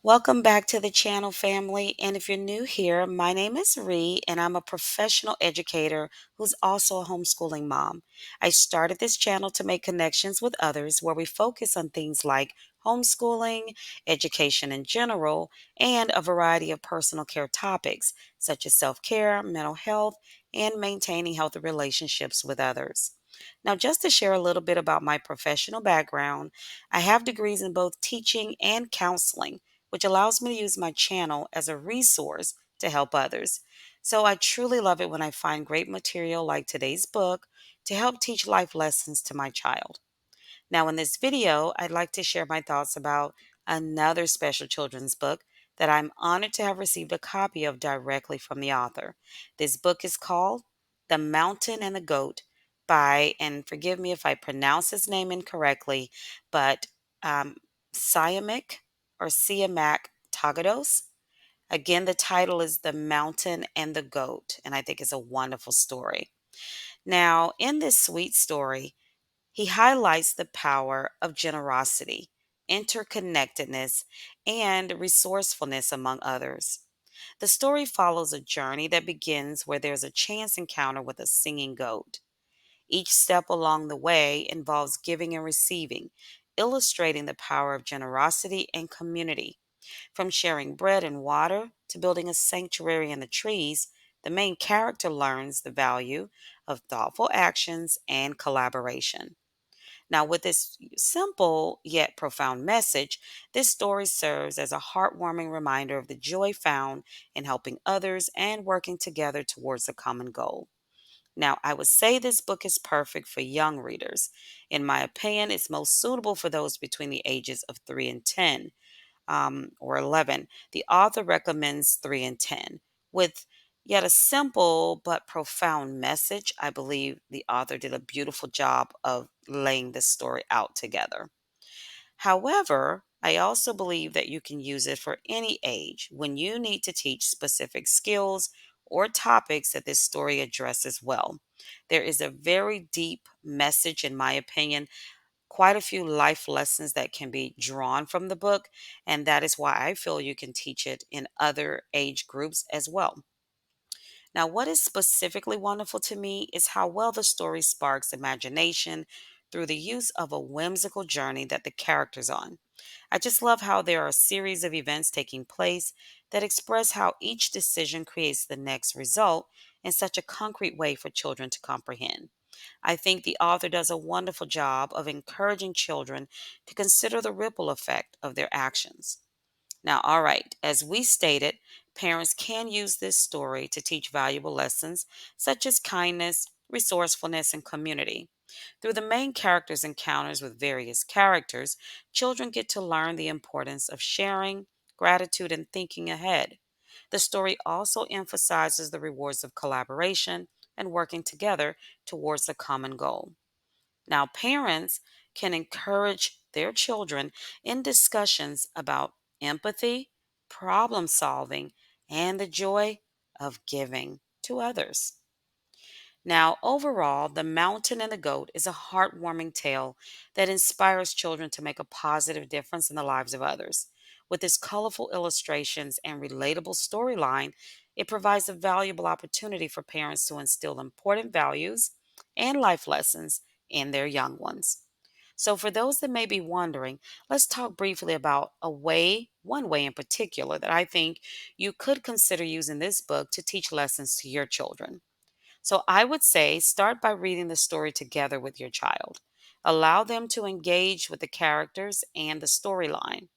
Welcome back to the channel, family. And if you're new here, my name is Ree, and I'm a professional educator who's also a homeschooling mom. I started this channel to make connections with others where we focus on things like homeschooling, education in general, and a variety of personal care topics such as self care, mental health, and maintaining healthy relationships with others. Now, just to share a little bit about my professional background, I have degrees in both teaching and counseling, which allows me to use my channel as a resource to help others. So I truly love it when I find great material like today's book to help teach life lessons to my child. Now, in this video, I'd like to share my thoughts about another special children's book that I'm honored to have received a copy of directly from the author. This book is called The Mountain and the Goat by, and forgive me if I pronounce his name incorrectly, but um, Siamak Siamak Taghaddos. Again, the title is The Mountain and the Goat, and I think it's a wonderful story. Now, in this sweet story, he highlights the power of generosity, interconnectedness, and resourcefulness among others. The story follows a journey that begins where there's a chance encounter with a singing goat. Each step along the way involves giving and receiving, illustrating the power of generosity and community. From sharing bread and water to building a sanctuary in the trees, the main character learns the value of thoughtful actions and collaboration. Now, with this simple yet profound message, this story serves as a heartwarming reminder of the joy found in helping others and working together towards a common goal. Now, I would say this book is perfect for young readers. In my opinion, it's most suitable for those between the ages of 3 and 10 or 11. The author recommends 3 and 10. With yet a simple but profound message, I believe the author did a beautiful job of laying this story out together. However, I also believe that you can use it for any age when you need to teach specific skills or topics that this story addresses well. There is a very deep message, in my opinion, quite a few life lessons that can be drawn from the book, and that is why I feel you can teach it in other age groups as well. Now, what is specifically wonderful to me is how well the story sparks imagination through the use of a whimsical journey that the characters on. I just love how there are a series of events taking place that express how each decision creates the next result in such a concrete way for children to comprehend. I think the author does a wonderful job of encouraging children to consider the ripple effect of their actions. Now, all right, as we stated, parents can use this story to teach valuable lessons such as kindness, resourcefulness, and community. Through the main character's encounters with various characters, children get to learn the importance of sharing, gratitude, and thinking ahead. The story also emphasizes the rewards of collaboration and working together towards a common goal. Now, parents can encourage their children in discussions about empathy, problem solving, and the joy of giving to others. Now, overall, The Mountain and the Goat is a heartwarming tale that inspires children to make a positive difference in the lives of others. With its colorful illustrations and relatable storyline, it provides a valuable opportunity for parents to instill important values and life lessons in their young ones. So, for those that may be wondering, let's talk briefly about one way in particular that I think you could consider using this book to teach lessons to your children. So I would say start by reading the story together with your child. Allow them to engage with the characters and the storyline.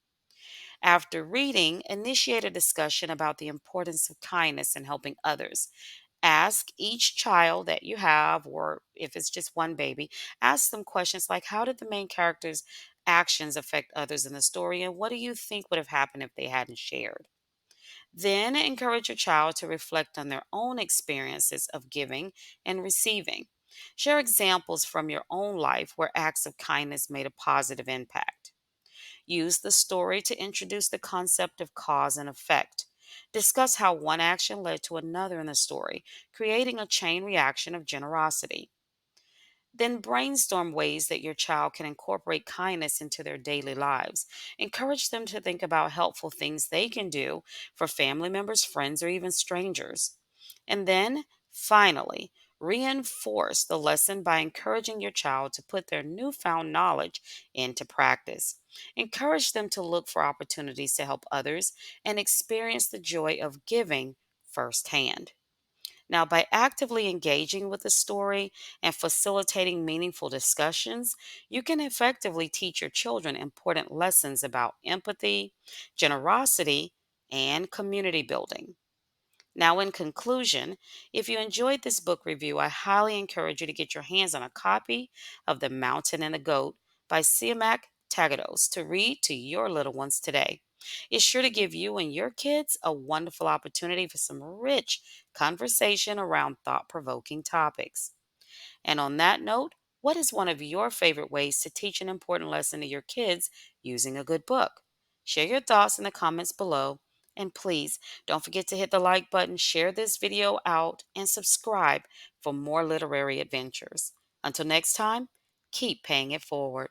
After reading, initiate a discussion about the importance of kindness and helping others. Ask each child that you have, or if it's just one baby, ask them questions like, how did the main character's actions affect others in the story? And what do you think would have happened if they hadn't shared? Then encourage your child to reflect on their own experiences of giving and receiving. Share examples from your own life where acts of kindness made a positive impact. Use the story to introduce the concept of cause and effect. Discuss how one action led to another in the story, creating a chain reaction of generosity. Then brainstorm ways that your child can incorporate kindness into their daily lives. Encourage them to think about helpful things they can do for family members, friends, or even strangers. And then, finally, reinforce the lesson by encouraging your child to put their newfound knowledge into practice. Encourage them to look for opportunities to help others and experience the joy of giving firsthand. Now, by actively engaging with the story and facilitating meaningful discussions, you can effectively teach your children important lessons about empathy, generosity, and community building. Now, in conclusion, if you enjoyed this book review, I highly encourage you to get your hands on a copy of The Mountain and the Goat by Siamak Taghaddos to read to your little ones today. It's sure to give you and your kids a wonderful opportunity for some rich conversation around thought provoking topics. And on that note, what is one of your favorite ways to teach an important lesson to your kids using a good book? Share your thoughts in the comments below. And please don't forget to hit the like button, share this video out, and subscribe for more literary adventures. Until next time, keep paying it forward.